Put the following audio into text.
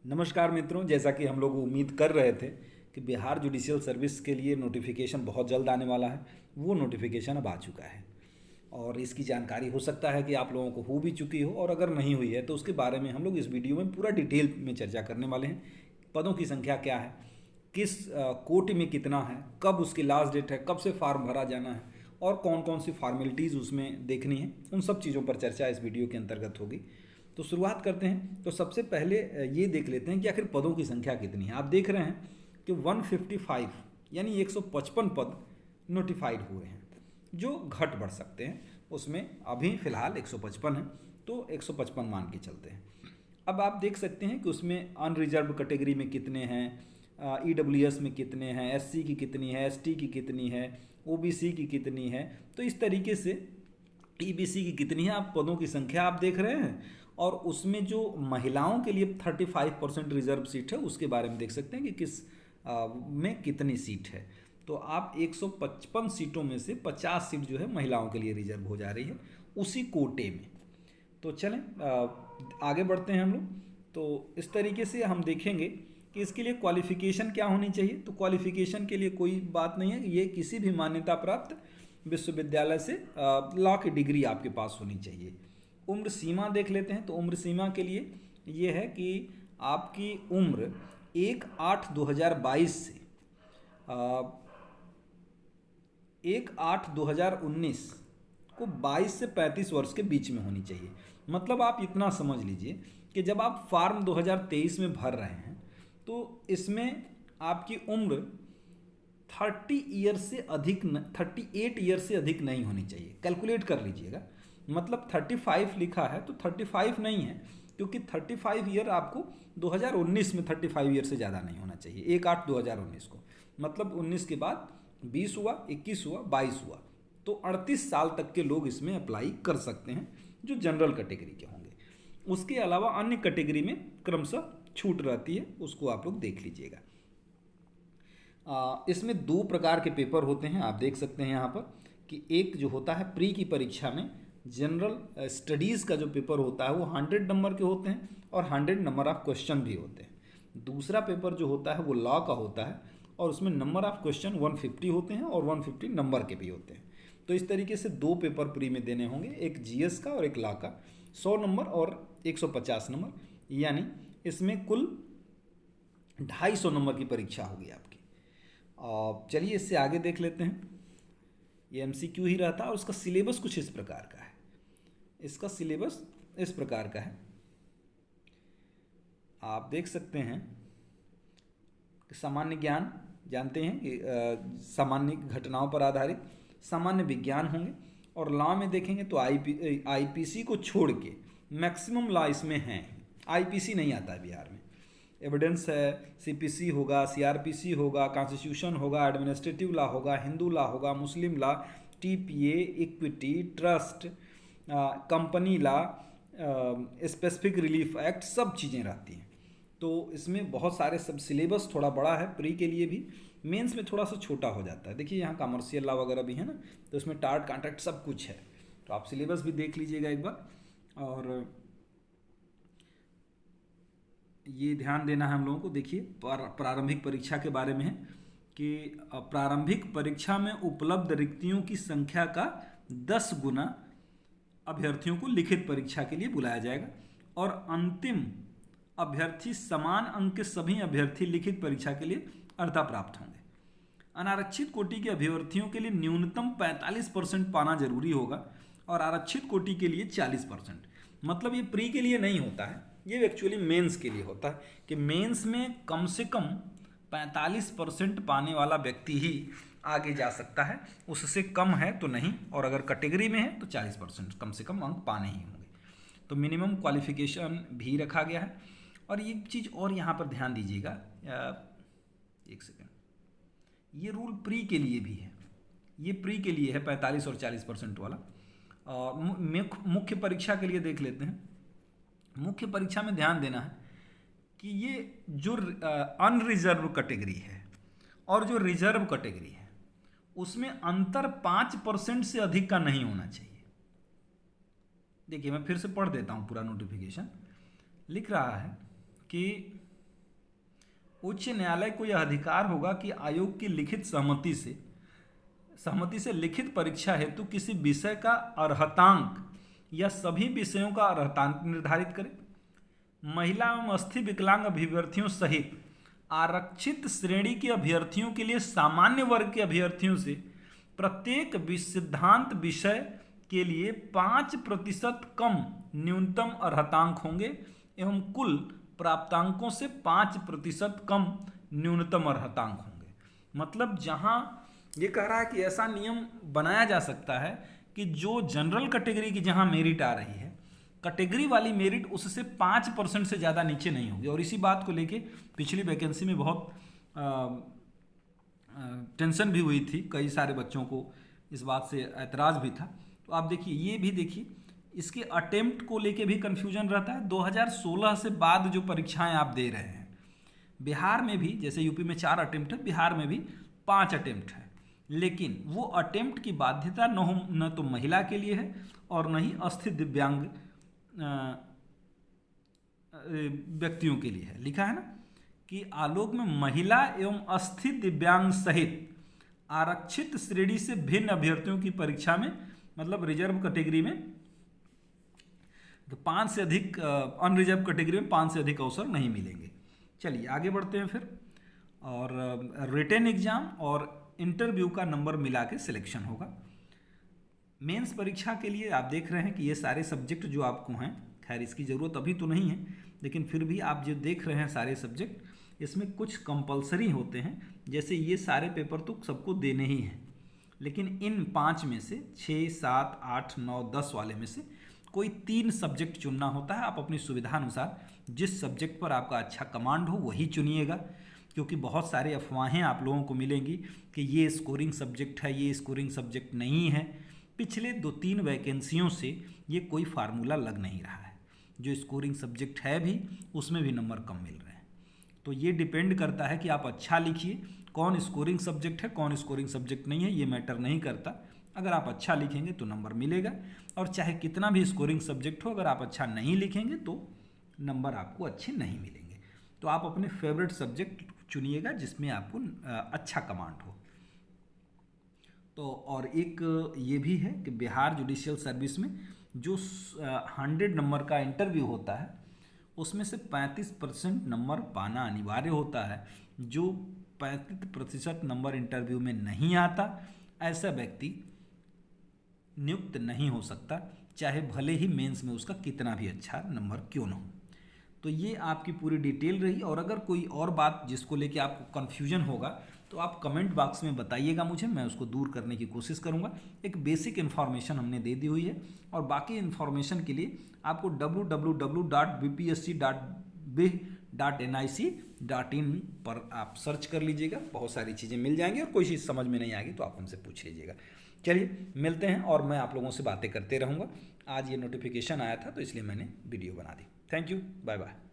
नमस्कार मित्रों, जैसा कि हम लोग उम्मीद कर रहे थे कि बिहार जुडिशियल सर्विस के लिए नोटिफिकेशन बहुत जल्द आने वाला है। वो नोटिफिकेशन अब आ चुका है और इसकी जानकारी हो सकता है कि आप लोगों को हो भी चुकी हो, और अगर नहीं हुई है तो उसके बारे में हम लोग इस वीडियो में पूरा डिटेल में चर्चा करने वाले हैं। पदों की संख्या क्या है, किस कोर्ट में कितना है, कब उसकी लास्ट डेट है, कब से फॉर्म भरा जाना है और कौन कौन सी फॉर्मेलिटीज़ उसमें देखनी है, उन सब चीज़ों पर चर्चा इस वीडियो के अंतर्गत होगी। तो शुरुआत करते हैं। तो सबसे पहले ये देख लेते हैं कि आखिर पदों की संख्या कितनी है। आप देख रहे हैं कि 155 यानी 155 पद नोटिफाइड हुए हैं, जो घट बढ़ सकते हैं। उसमें अभी फ़िलहाल 155 है, तो 155 मान के चलते हैं। अब आप देख सकते हैं कि उसमें अनरिजर्व कैटेगरी में कितने हैं, ईडब्ल्यूएस में कितने हैं, एससी की कितनी है, एसटी की कितनी है, ओबीसी की कितनी है। तो इस तरीके से ईबीसी की कितनी है, आप पदों की संख्या आप देख रहे हैं। और उसमें जो महिलाओं के लिए 35% रिजर्व सीट है, उसके बारे में देख सकते हैं कि किस में कितनी सीट है। तो आप 155 सीटों में से 50 सीट जो है महिलाओं के लिए रिजर्व हो जा रही है उसी कोटे में। तो चलें आगे बढ़ते हैं हम लोग। तो इस तरीके से हम देखेंगे कि इसके लिए क्वालिफ़िकेशन क्या होनी चाहिए। तो क्वालिफ़िकेशन के लिए कोई बात नहीं है, ये किसी भी मान्यता प्राप्त विश्वविद्यालय से लॉ की डिग्री आपके पास होनी चाहिए। उम्र सीमा देख लेते हैं। तो उम्र सीमा के लिए ये है कि आपकी उम्र 1/8/2022 से 1/8/2019 को 22 से 35 वर्ष के बीच में होनी चाहिए। मतलब आप इतना समझ लीजिए कि जब आप फॉर्म 2023 में भर रहे हैं तो इसमें आपकी उम्र 38 ईयर से अधिक नहीं होनी चाहिए। कैलकुलेट कर लीजिएगा, मतलब 35 लिखा है तो 35 नहीं है, क्योंकि 35 ईयर आपको 2019 में 35 ईयर से ज़्यादा नहीं होना चाहिए। 1/8/2019 को, मतलब 19 के बाद 20 हुआ, 21 हुआ, 22 हुआ, तो 38 साल तक के लोग इसमें अप्लाई कर सकते हैं जो जनरल कैटेगरी के होंगे। उसके अलावा अन्य कैटेगरी में क्रमशः छूट रहती है, उसको आप लोग देख लीजिएगा। इसमें दो प्रकार के पेपर होते हैं, आप देख सकते हैं यहाँ पर कि एक जो होता है प्री की परीक्षा में जनरल स्टडीज़ का जो पेपर होता है वो 100 नंबर के होते हैं और 100 नंबर ऑफ क्वेश्चन भी होते हैं। दूसरा पेपर जो होता है वो लॉ का होता है और उसमें नंबर ऑफ क्वेश्चन 150 होते हैं और 150 नंबर के भी होते हैं। तो इस तरीके से दो पेपर प्री में देने होंगे, एक जीएस का और एक लॉ का, 100 नंबर और 150 नंबर, यानी इसमें कुल 250 नंबर की परीक्षा होगी आपकी। चलिए इससे आगे देख लेते हैं। ये एमसीक्यू ही रहता है और उसका सिलेबस कुछ इस प्रकार का है। इसका सिलेबस इस प्रकार का है, आप देख सकते हैं कि सामान्य ज्ञान जानते हैं कि सामान्य घटनाओं पर आधारित सामान्य विज्ञान होंगे, और लॉ में देखेंगे तो आईपीसी को छोड़ के मैक्सिमम लॉ इसमें हैं। आईपीसी नहीं आता है बिहार में। एविडेंस है, सीपीसी होगा, सीआरपीसी होगा, कॉन्स्टिट्यूशन होगा, एडमिनिस्ट्रेटिव लॉ होगा, हिंदू लॉ होगा, मुस्लिम law, TPA, equity, trust, company law, specific relief act, सब चीज़ें रहती हैं। तो इसमें बहुत सारे सब सिलेबस थोड़ा बड़ा है प्री के लिए भी, मेंस में थोड़ा सा छोटा हो जाता है। देखिए यहाँ कमर्शियल लॉ वगैरह भी है ना, तो इसमें टार्ट कॉन्ट्रैक्ट सब कुछ है। तो आप सिलेबस भी देख लीजिएगा एक बार। और ये ध्यान देना है हम लोगों को। देखिए प्रारंभिक परीक्षा के बारे में है कि प्रारंभिक परीक्षा में उपलब्ध रिक्तियों की संख्या का 10 गुना अभ्यर्थियों को लिखित परीक्षा के लिए बुलाया जाएगा, और अंतिम अभ्यर्थी समान अंक के सभी अभ्यर्थी लिखित परीक्षा के लिए अर्हता प्राप्त होंगे। अनारक्षित कोटि के अभ्यर्थियों के लिए न्यूनतम 45% पाना जरूरी होगा और आरक्षित कोटि के लिए 40%। मतलब ये प्री के लिए नहीं होता है, ये एक्चुअली मेंस के लिए होता है कि मेंस में कम से कम 45% पाने वाला व्यक्ति ही आगे जा सकता है, उससे कम है तो नहीं, और अगर कैटेगरी में है तो 40% कम से कम अंक पाने ही होंगे। तो मिनिमम क्वालिफिकेशन भी रखा गया है। और ये चीज़ और यहाँ पर ध्यान दीजिएगा, एक सेकेंड, ये रूल प्री के लिए भी है, ये प्री के लिए है 45 और 40% वाला। मुख्य परीक्षा के लिए देख लेते हैं। मुख्य परीक्षा में ध्यान देना है कि ये जो अनरिजर्व कैटेगरी है और जो रिजर्व कैटेगरी है उसमें अंतर 5% से अधिक का नहीं होना चाहिए। देखिए मैं फिर से पढ़ देता हूँ पूरा नोटिफिकेशन। लिख रहा है कि उच्च न्यायालय को यह अधिकार होगा कि आयोग की लिखित सहमति से लिखित परीक्षा हेतु किसी विषय का अर्हतांक या सभी विषयों का अर्हतांक निर्धारित करे। महिला एवं अस्थि विकलांग अभ्यर्थियों सहित आरक्षित श्रेणी के अभ्यर्थियों के लिए सामान्य वर्ग के अभ्यर्थियों से प्रत्येक सिद्धांत विषय के लिए 5% कम न्यूनतम अर्हतांक होंगे एवं कुल प्राप्तांकों से 5% कम न्यूनतम अर्हतांक होंगे। मतलब जहां ये कह रहा है कि ऐसा नियम बनाया जा सकता है कि जो जनरल कैटेगरी की जहां मेरिट आ रही है, कैटेगरी वाली मेरिट उससे 5% से ज़्यादा नीचे नहीं होगी। और इसी बात को लेके पिछली वैकेंसी में बहुत टेंशन भी हुई थी, कई सारे बच्चों को इस बात से ऐतराज़ भी था। तो आप देखिए, ये भी देखिए, इसके अटेम्प्ट को लेके भी कन्फ्यूजन रहता है। 2016 से बाद जो परीक्षाएं आप दे रहे हैं, बिहार में भी जैसे यूपी में 4 अटेम्प्ट है, बिहार में भी 5 अटेम्प्ट है, लेकिन वो अटेम्प्ट की बाध्यता न तो महिला के लिए है और न ही अस्थि दिव्यांग व्यक्तियों के लिए है। लिखा है ना कि आलोक में महिला एवं अस्थि दिव्यांग सहित आरक्षित श्रेणी से भिन्न अभ्यर्थियों की परीक्षा में, मतलब रिजर्व कैटेगरी में 5 से अधिक, अनरिजर्व कैटेगरी में 5 से अधिक अवसर नहीं मिलेंगे। चलिए आगे बढ़ते हैं फिर। और रिटन एग्जाम और इंटरव्यू का नंबर मिला के सिलेक्शन होगा। मेंस परीक्षा के लिए आप देख रहे हैं कि ये सारे सब्जेक्ट जो आपको हैं, खैर इसकी ज़रूरत अभी तो नहीं है, लेकिन फिर भी आप जो देख रहे हैं सारे सब्जेक्ट, इसमें कुछ कंपलसरी होते हैं। जैसे ये सारे पेपर तो सबको देने ही हैं, लेकिन इन 5 में से 6, 7, 8, 9, 10 वाले में से कोई 3 सब्जेक्ट चुनना होता है। आप अपनी सुविधा अनुसार जिस सब्जेक्ट पर आपका अच्छा कमांड हो वही चुनिएगा, क्योंकि बहुत सारे अफवाहें आप लोगों को मिलेंगी कि ये स्कोरिंग सब्जेक्ट है, ये स्कोरिंग सब्जेक्ट नहीं है। पिछले 2-3 वैकेंसियों से ये कोई फार्मूला लग नहीं रहा है। जो स्कोरिंग सब्जेक्ट है भी, उसमें भी नंबर कम मिल रहे हैं। तो ये डिपेंड करता है कि आप अच्छा लिखिए। कौन स्कोरिंग सब्जेक्ट है, कौन स्कोरिंग सब्जेक्ट नहीं है, ये मैटर नहीं करता। अगर आप अच्छा लिखेंगे तो नंबर मिलेगा, और चाहे कितना भी स्कोरिंग सब्जेक्ट हो, अगर आप अच्छा नहीं लिखेंगे तो नंबर आपको अच्छे नहीं मिलेंगे। तो आप अपने फेवरेट सब्जेक्ट चुनिएगा जिसमें आपको अच्छा कमांड हो। तो और एक ये भी है कि बिहार जुडिशियल सर्विस में जो 100 नंबर का इंटरव्यू होता है, उसमें से 35% नंबर पाना अनिवार्य होता है। जो 35% नंबर इंटरव्यू में नहीं आता, ऐसा व्यक्ति नियुक्त नहीं हो सकता, चाहे भले ही मेंस में उसका कितना भी अच्छा नंबर क्यों न हो। तो ये आपकी पूरी डिटेल रही। और अगर कोई और बात जिसको लेके आपको कन्फ्यूजन होगा तो आप कमेंट बॉक्स में बताइएगा मुझे, मैं उसको दूर करने की कोशिश करूँगा। एक बेसिक इन्फॉर्मेशन हमने दे दी हुई है, और बाकी इन्फॉर्मेशन के लिए आपको www.bpsc.bih.nic.in पर आप सर्च कर लीजिएगा, बहुत सारी चीज़ें मिल जाएंगी। और कोई चीज़ समझ में नहीं आएगी तो आप हमसे पूछ लीजिएगा। चलिए मिलते हैं, और मैं आप लोगों से बातें करते रहूँगा। आज ये नोटिफिकेशन आया था तो इसलिए मैंने वीडियो बना दी। Thank you, bye bye.